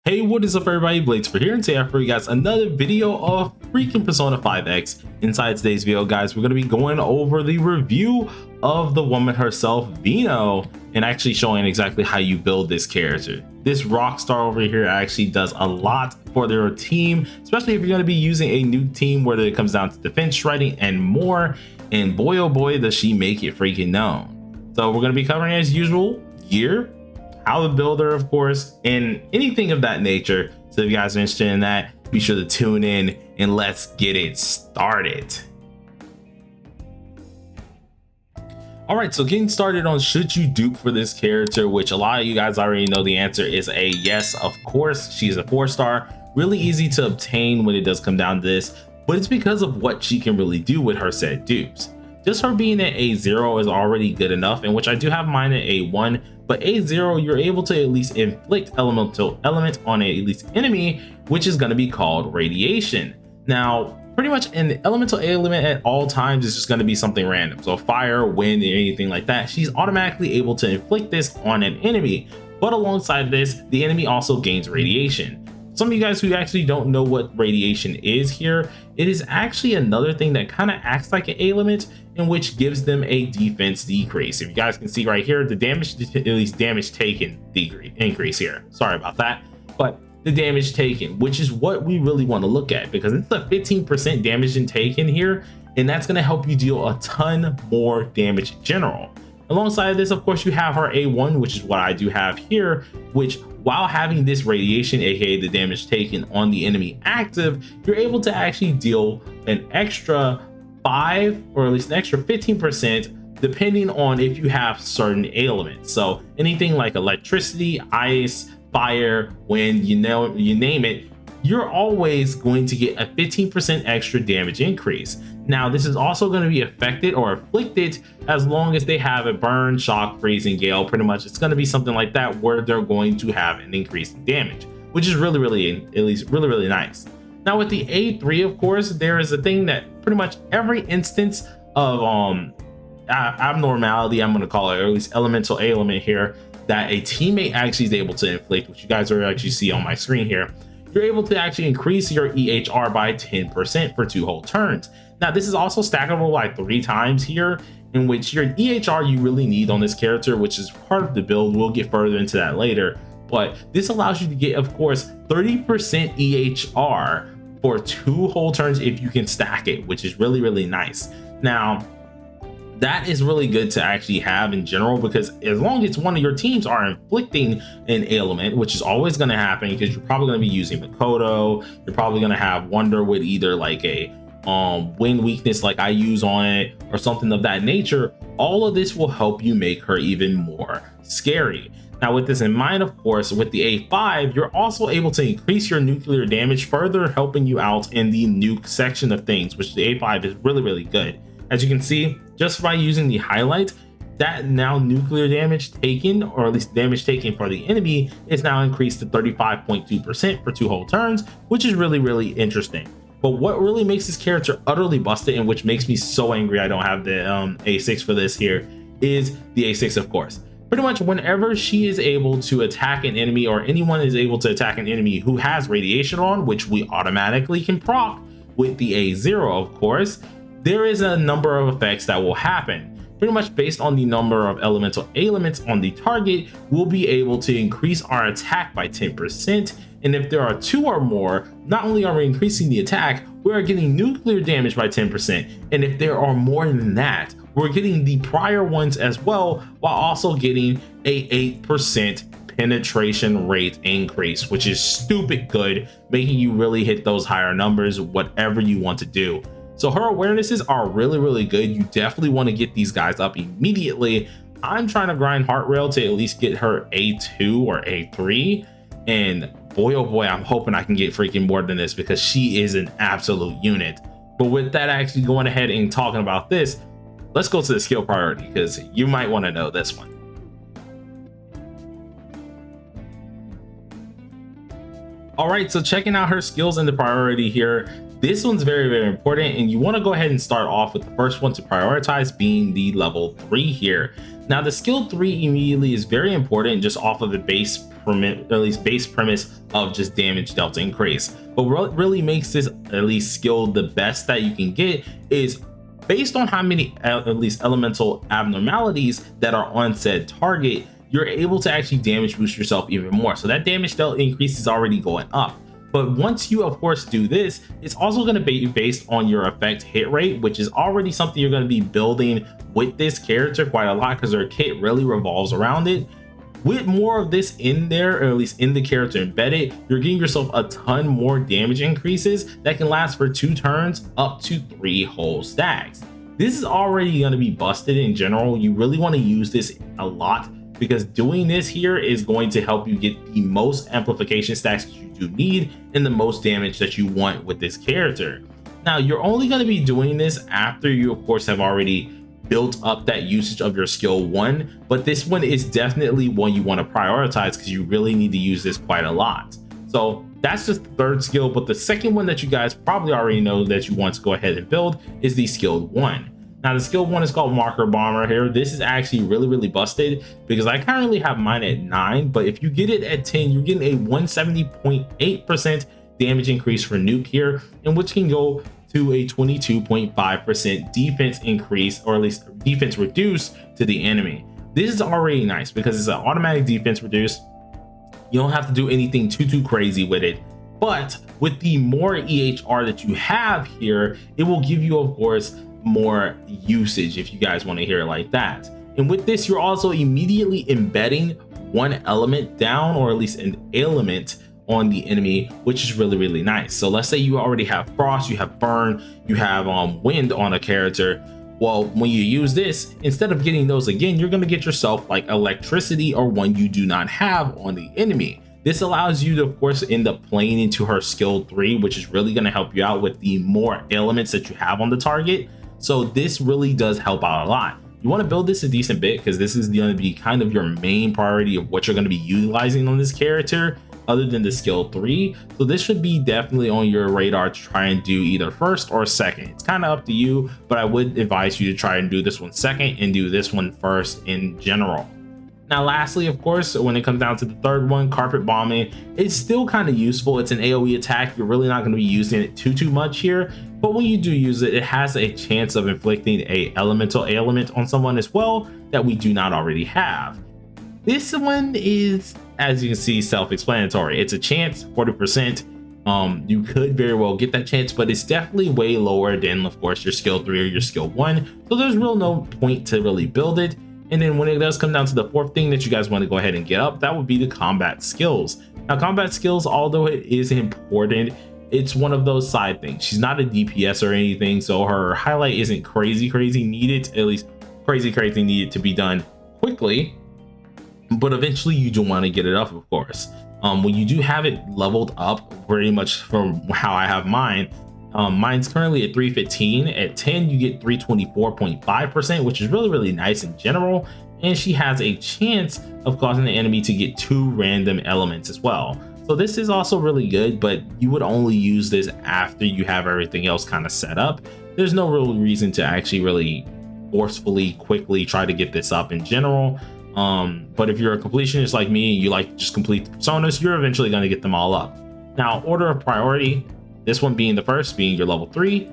Hey, what is up everybody, Blades for here, and today I have for you guys another video of freaking Persona 5X. Inside today's video, guys, we're going to be going over the review of the woman herself, Vino, and actually showing exactly how you build this character. This rock star over here actually does a lot for their team, especially if you're going to be using a new team where it comes down to defense, shredding, and more. And boy, oh boy, does she make it freaking known. So we're going to be covering, as usual, gear, how to build her, of course, and anything of that nature. So if you guys are interested in that, be sure to tune in and let's get it started. All right, so getting started on should you dupe for this character, which a lot of you guys already know the answer is a yes, of course. She's a 4-star, really easy to obtain when it does come down to this, but it's because of what she can really do with her set dupes. Just her being at A0 is already good enough, in which I do have mine at A1, but A0, you're able to at least inflict elemental element on a at least enemy, which is going to be called radiation. Now, pretty much an elemental element at all times is just going to be something random. So fire, wind, anything like that, she's automatically able to inflict this on an enemy. But alongside this, the enemy also gains radiation. Some of you guys who actually don't know what radiation is here, it is actually another thing that kind of acts like an element, in which gives them a defense decrease. If you guys can see right here, the damage, at least damage taken increase here. Sorry about that, but the damage taken, which is what we really want to look at, because it's a 15% damage taken here, and that's going to help you deal a ton more damage in general. Alongside of this, of course, you have her A1, which is what I do have here, which while having this radiation, aka the damage taken on the enemy active, you're able to actually deal an extra 5 or at least an extra 15% depending on if you have certain elements. So anything like electricity, ice, fire, wind, you name it, you're always going to get a 15% extra damage increase. Now, this is also going to be affected or afflicted as long as they have a burn, shock, freezing, gale. Pretty much it's going to be something like that where they're going to have an increase in damage, which is really nice. Now with the A3, of course, there is a thing that pretty much every instance of abnormality, I'm going to call it, or at least elemental ailment here, that a teammate actually is able to inflict, which you guys are actually see on my screen here, you're able to actually increase your EHR by 10% for 2 whole turns. Now this is also stackable by 3 times here, in which your EHR you really need on this character, which is part of the build. We'll get further into that later, but this allows you to get, of course, 30% EHR for 2 whole turns if you can stack it, which is really nice. Now that is really good to actually have in general, because as long as one of your teams are inflicting an ailment, which is always going to happen because you're probably going to be using Makoto, you're probably going to have Wonder with either like a wind weakness like I use on it or something of that nature, all of this will help you make her even more scary. Now with this in mind, of course, with the A5, you're also able to increase your nuclear damage, further helping you out in the nuke section of things, which the A5 is really good. As you can see, just by using the highlight, that now nuclear damage taken, or at least damage taken for the enemy, is now increased to 35.2% for 2 whole turns, which is really interesting. But what really makes this character utterly busted, and which makes me so angry I don't have the A6 for this here, is the A6, of course. Pretty much whenever she is able to attack an enemy, or anyone is able to attack an enemy who has radiation on, which we automatically can proc with the A0, of course, there is a number of effects that will happen. Pretty much based on the number of elemental ailments on the target, we'll be able to increase our attack by 10%. And if there are 2 or more, not only are we increasing the attack, we are getting nuclear damage by 10%. And if there are more than that, we're getting the prior ones as well, while also getting a 8% penetration rate increase, which is stupid good, making you really hit those higher numbers, whatever you want to do. So her awarenesses are really good. You definitely want to get these guys up immediately. I'm trying to grind heart rail to at least get her A2 or A3, and boy oh boy, I'm hoping I can get freaking more than this, because she is an absolute unit. But with that actually going ahead and talking about this, let's go to the skill priority, because you might want to know this one. All right, so checking out her skills in the priority here, This one's very important, and you want to go ahead and start off with the first one to prioritize, being the level 3 here. Now the skill 3 immediately is very important just off of the base premise of just damage dealt increase. But what really makes this at least skill the best that you can get is based on how many at least elemental abnormalities that are on said target, you're able to actually damage boost yourself even more. So that damage dealt increase is already going up. But once you of course do this, it's also going to be based on your effect hit rate, which is already something you're going to be building with this character quite a lot because their kit really revolves around it. With more of this in there, or at least in the character embedded, you're getting yourself a ton more damage increases that can last for 2 turns up to 3 whole stacks. This is already going to be busted in general. You really want to use this a lot because doing this here is going to help you get the most amplification stacks that you do need and the most damage that you want with this character. Now you're only going to be doing this after you of course have already built up that usage of your skill 1, but this one is definitely one you want to prioritize because you really need to use this quite a lot. So that's just the 3rd skill, but the second one that you guys probably already know that you want to go ahead and build is the skilled 1. Now the skill 1 is called Marker Bomber here. This is actually really busted because I currently have mine at 9, but if you get it at 10, you're getting a 170.8% damage increase for nuke here, and which can go to a 22.5% defense increase, or at least defense reduce to the enemy. This is already nice because it's an automatic defense reduce. You don't have to do anything too crazy with it. But with the more EHR that you have here, it will give you of course more usage if you guys want to hear it like that. And with this, you're also immediately embedding one element down, or at least an element on the enemy, which is really nice. So let's say you already have frost, you have burn, you have wind on a character. Well, when you use this, instead of getting those again, you're going to get yourself like electricity or one you do not have on the enemy. This allows you to of course end up playing into her skill 3, which is really going to help you out with the more elements that you have on the target. So this really does help out a lot. You want to build this a decent bit because this is going to be kind of your main priority of what you're going to be utilizing on this character other than the skill 3. So this should be definitely on your radar to try and do either 1st or 2nd. It's kind of up to you, but I would advise you to try and do this one 2nd and do this one 1st in general. Now lastly, of course, when it comes down to the 3rd one, Carpet Bombing, it's still kind of useful. It's an AoE attack. You're really not going to be using it too much here, but when you do use it, it has a chance of inflicting a elemental ailment on someone as well that we do not already have. This one is, as you can see, self-explanatory. It's a chance, 40%. You could very well get that chance, but it's definitely way lower than of course your skill 3 or your skill 1, so there's no point to really build it. And then when it does come down to the 4th thing that you guys want to go ahead and get up, that would be the combat skills. Now combat skills, although it is important, it's one of those side things. She's not a DPS or anything, so her highlight isn't crazy needed, at least crazy needed to be done quickly, but eventually you do want to get it up of course. When you do have it leveled up pretty much from how I have mine, mine's currently at 315. At 10 you get 324.5%, which is really nice in general, and she has a chance of causing the enemy to get 2 random elements as well. So this is also really good, but you would only use this after you have everything else kind of set up. There's no real reason to actually really forcefully quickly try to get this up in general. But if you're a completionist like me and you like to just complete the personas, you're eventually going to get them all up. Now order of priority, this one being the first, being your level 3,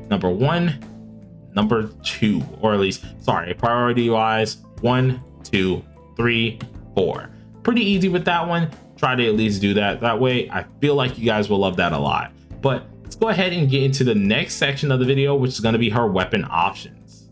number 1, number 2, or at least, sorry, priority wise, 1, 2, 3, 4. Pretty easy with that one. Try to at least do that. That way, I feel like you guys will love that a lot. But let's go ahead and get into the next section of the video, which is going to be her weapon options.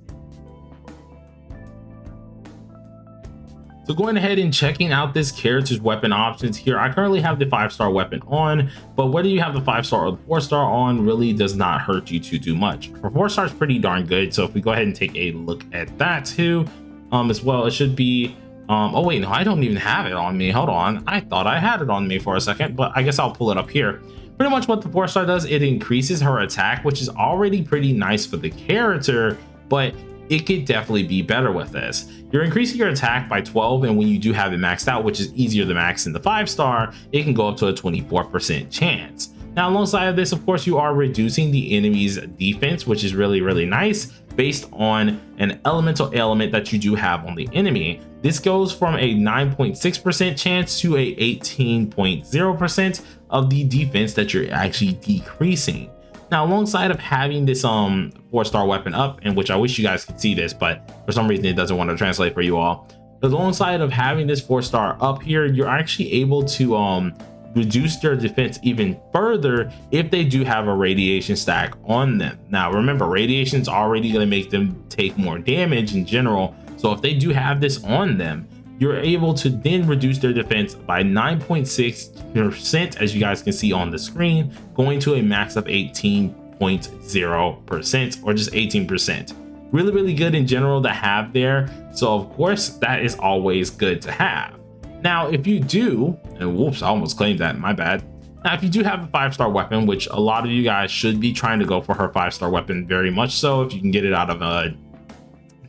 So going ahead and checking out this character's weapon options here, I currently have the 5-star weapon on, but whether you have the 5-star or the 4-star on really does not hurt you too much. Her 4-star is pretty darn good, so if we go ahead and take a look at that too, as well, it should be, oh wait, no, I don't even have it on me. Hold on, I thought I had it on me for a second, but I guess I'll pull it up here. Pretty much what the 4-star does, it increases her attack, which is already pretty nice for the character, but it could definitely be better with this. You're increasing your attack by 12, and when you do have it maxed out, which is easier to max in the 5-star, it can go up to a 24% chance. Now, alongside of this, of course, you are reducing the enemy's defense, which is really, really nice based on an elemental ailment that you do have on the enemy. This goes from a 9.6% chance to a 18.0% of the defense that you're actually decreasing. Now, alongside of having this 4-star weapon up, and which I wish you guys could see this, but for some reason it doesn't want to translate for you all. But alongside of having this 4-star up here, you're actually able to reduce their defense even further if they do have a radiation stack on them. Now, remember, radiation is already going to make them take more damage in general. So if they do have this on them, you're able to then reduce their defense by 9.6%, as you guys can see on the screen, going to a max of 18.0% or just 18%. Really, really good in general to have there. So of course, that is always good to have. Now, if you do, and whoops, I almost claimed that, my bad. Now, if you do have a 5-star weapon, which a lot of you guys should be trying to go for her 5-star weapon very much so, if you can get it out of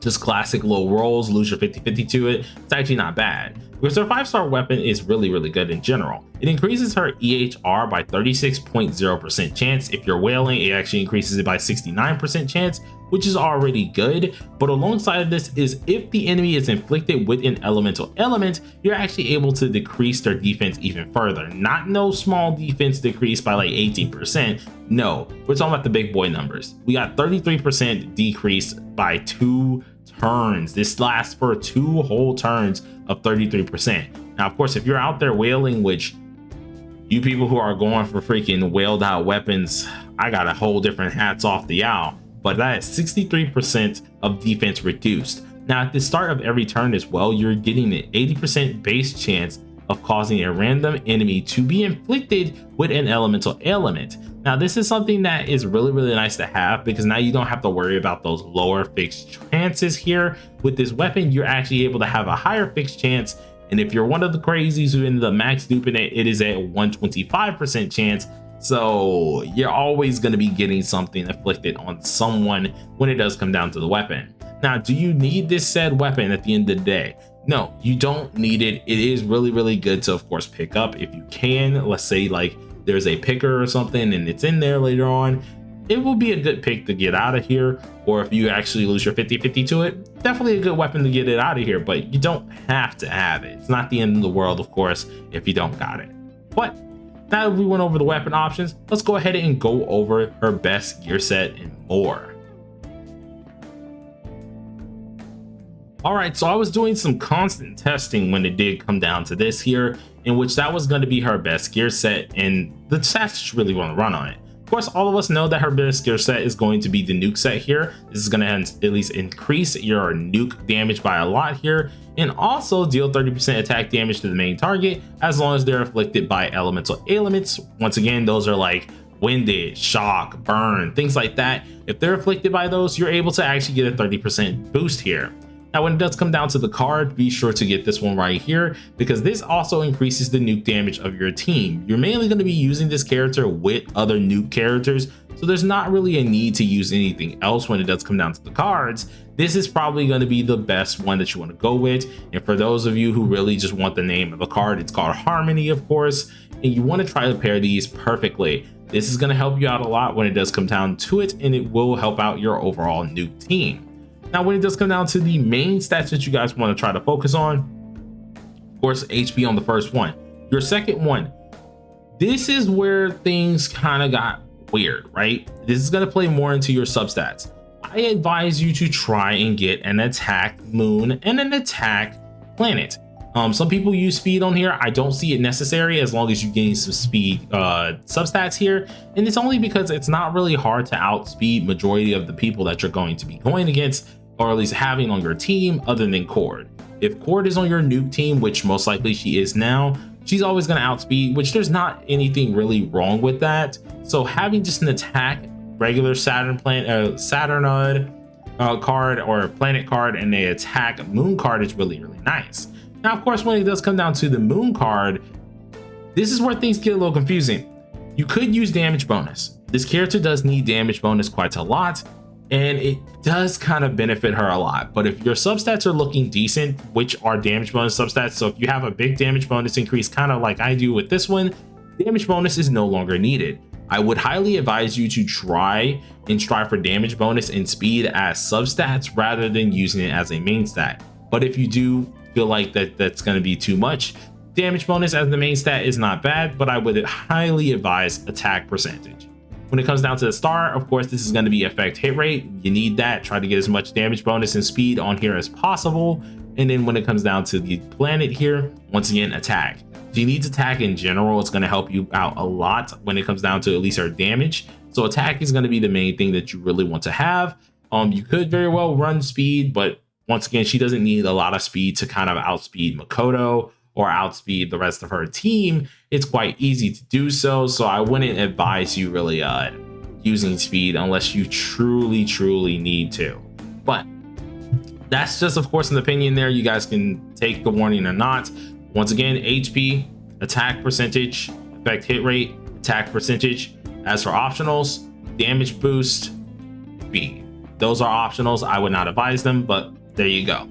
just classic low rolls, lose your 50-50 to it, it's actually not bad. Because her 5-star weapon is really, really good in general. It increases her EHR by 36.0% chance. If you're wailing, it actually increases it by 69% chance, which is already good. But alongside of this is if the enemy is inflicted with an elemental element, you're actually able to decrease their defense even further. Not no small defense decrease by like 18%. No, we're talking about the big boy numbers. We got 33% decrease by 2 turns. This lasts for 2 whole turns of 33%. Now, of course, if you're out there wailing, which you people who are going for freaking wailed out weapons, I got a whole different hats off to y'all. But that is 63% of defense reduced. Now, at the start of every turn as well, you're getting an 80% base chance of causing a random enemy to be inflicted with an elemental ailment. Now, this is something that is really, really nice to have because now you don't have to worry about those lower fixed chances here. With this weapon, you're actually able to have a higher fixed chance. And if you're one of the crazies who ended up max duping it, it is a 125% chance. So you're always going to be getting something afflicted on someone when it does come down to the weapon. Now, do you need this said weapon at the end of the day? No, you don't need it. It is really, really good to, of course, pick up if you can. Let's say like there's a picker or something and it's in there later on. It will be a good pick to get out of here. Or if you actually lose your 50-50 to it, definitely a good weapon to get it out of here, but you don't have to have it. It's not the end of the world, of course, if you don't got it. But now that we went over the weapon options, let's go ahead and go over her best gear set and more. All right, so I was doing some constant testing when it did come down to this here, in which that was going to be her best gear set and the stats you really want to run on it. Of course, all of us know that her best gear set is going to be the nuke set here. This is going to at least increase your nuke damage by a lot here, and also deal 30% attack damage to the main target as long as they're afflicted by elemental ailments. Once again, those are like winded, shock, burn, things like that. If they're afflicted by those, you're able to actually get a 30% boost here. Now, when it does come down to the card, be sure to get this one right here because this also increases the nuke damage of your team. You're mainly going to be using this character with other nuke characters, so there's not really a need to use anything else when it does come down to the cards. This is probably going to be the best one that you want to go with. And for those of you who really just want the name of the card, it's called Harmony, of course, and you want to try to pair these perfectly. This is going to help you out a lot when it does come down to it, and it will help out your overall nuke team. Now, when it does come down to the main stats that you guys want to try to focus on, of course, HP on the first one. Your second one, this is where things kind of got weird, right? This is going to play more into your substats. I advise you to try and get an attack moon and an attack planet. Some people use speed on here. I don't see it necessary as long as you gain some speed substats here. And it's only because it's not really hard to outspeed majority of the people that you're going to be going against, or at least having on your team, other than Cord. If Cord is on your nuke team, which most likely she is now, she's always going to outspeed, which there's not anything really wrong with that. So having just an attack regular Saturn planet card or planet card and a attack moon card is really, really nice. Now, of course, when it does come down to the moon card, this is where things get a little confusing. You could use damage bonus. This character does need damage bonus quite a lot, and it does kind of benefit her a lot. But if your substats are looking decent, which are damage bonus substats, so if you have a big damage bonus increase, kind of like I do with this one, damage bonus is no longer needed. I would highly advise you to try and strive for damage bonus and speed as substats rather than using it as a main stat. But if you do feel like that's going to be too much, damage bonus as the main stat is not bad, but I would highly advise attack percentage. When it comes down to the star, of course, this is going to be effect hit rate. You need that. Try to get as much damage bonus and speed on here as possible. And then when it comes down to the planet here, once again, attack. If you need attack in general, it's going to help you out a lot when it comes down to at least her damage. So attack is going to be the main thing that you really want to have. You could very well run speed, but once again, she doesn't need a lot of speed to kind of outspeed Makoto or outspeed the rest of her team. It's quite easy to do so. So I wouldn't advise you really using speed unless you truly need to. But that's just, of course, an opinion there. You guys can take the warning or not. Once again, HP, attack percentage, effect hit rate, attack percentage. As for optionals, damage boost, speed. Those are optionals. I would not advise them, but there you go.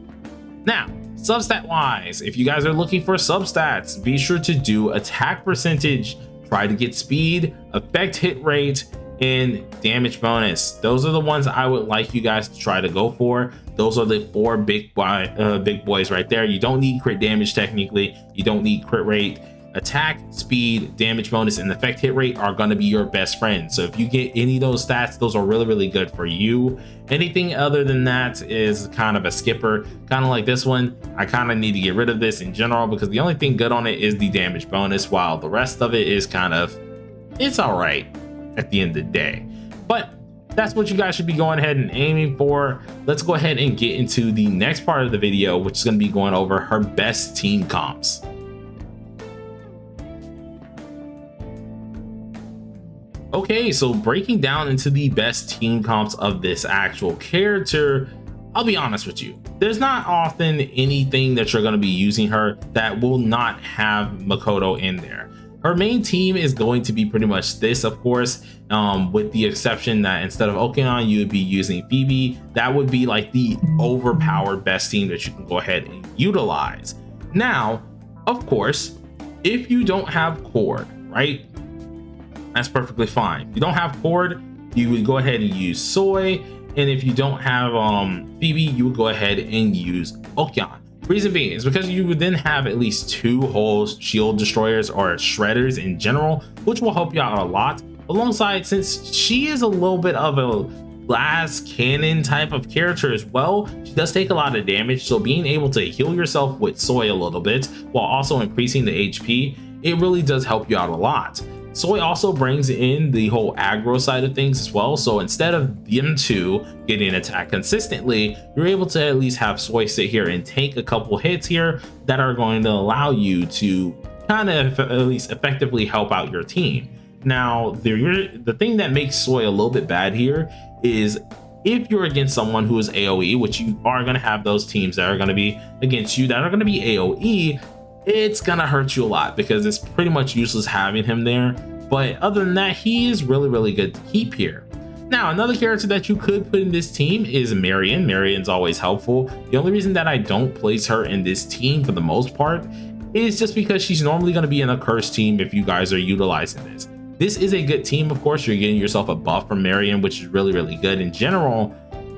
Now, substat wise, if you guys are looking for substats, be sure to do attack percentage, try to get speed, effect hit rate, and damage bonus. Those are the ones I would like you guys to try to go for. Those are the four big boys right there. You don't need crit damage technically. You don't need crit rate. Attack, speed, damage bonus, and effect hit rate are going to be your best friends. So if you get any of those stats, those are really good for you. Anything other than that is kind of a skipper. Kind of like this one, I kind of need to get rid of this in general because the only thing good on it is the damage bonus, while the rest of it is kind of, it's all right at the end of the day. But that's what you guys should be going ahead and aiming for. Let's go ahead and get into the next part of the video, which is going to be going over her best team comps. Okay, so breaking down into the best team comps of this actual character, I'll be honest with you, there's not often anything that you're going to be using her that will not have Makoto in there. Her main team is going to be pretty much this, of course, with the exception that instead of Okeon, you would be using Phoebe. That would be like the overpowered best team that you can go ahead and utilize. Now, of course, if you don't have Cord, right? That's perfectly fine. If you don't have Cord, you would go ahead and use Soy. And if you don't have Phoebe, you would go ahead and use Okeon. Reason being is because you would then have at least 2 whole shield destroyers or shredders in general, which will help you out a lot. Alongside, since she is a little bit of a glass cannon type of character as well, she does take a lot of damage. So being able to heal yourself with Soy a little bit while also increasing the HP, it really does help you out a lot. Soy also brings in the whole aggro side of things as well. So instead of them two getting attacked consistently, you're able to at least have Soy sit here and take a couple hits here that are going to allow you to kind of at least effectively help out your team. Now, the thing that makes Soy a little bit bad here is if you're against someone who is AoE, which you are going to have those teams that are going to be against you that are going to be AoE, it's gonna hurt you a lot because it's pretty much useless having him there. But other than that, he is really good to keep here. Now, another character that you could put in this team is Marion. Marion's always helpful. The only reason that I don't place her in this team for the most part is just because she's normally going to be in a curse team if you guys are utilizing this. This is a good team, of course. You're getting yourself a buff from Marion, which is really good in general.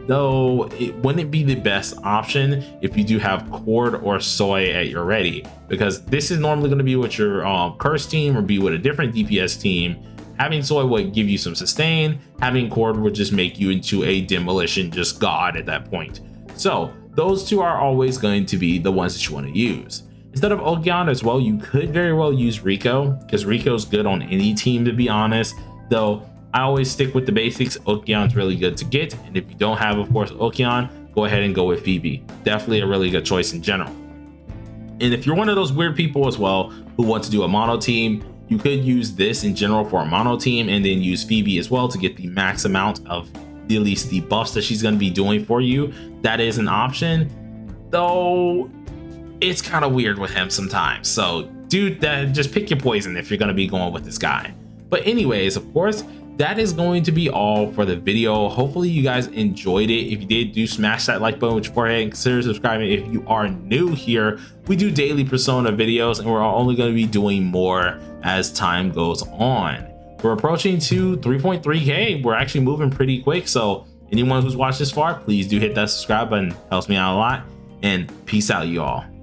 Though it wouldn't be the best option if you do have Cord or Soy at your ready, because this is normally going to be with your curse team or be with a different DPS team. Having Soy would give you some sustain. Having Cord would just make you into a demolition just god at that point. So those two are always going to be the ones that you want to use. Instead of Okeon as well, you could very well use Rico, because Rico's good on any team, to be honest. Though I always stick with the basics. Okeon's really good to get, and if you don't have, of course, Okeon, go ahead and go with Phoebe. Definitely a really good choice in general. And if you're one of those weird people as well who want to do a mono team, you could use this in general for a mono team and then use Phoebe as well to get the max amount of at least the buffs that she's going to be doing for you. That is an option, though it's kind of weird with him sometimes. So dude, just pick your poison if you're going to be going with this guy. But anyways, of course, that is going to be all for the video. Hopefully you guys enjoyed it. If you did, do smash that like button, which go ahead and consider subscribing if you are new here. We do daily Persona videos, and we're only going to be doing more as time goes on. we're approaching to 3.3k. We're actually moving pretty quick. So anyone who's watched this far, please do hit that subscribe button. Helps me out a lot. And peace out, you all.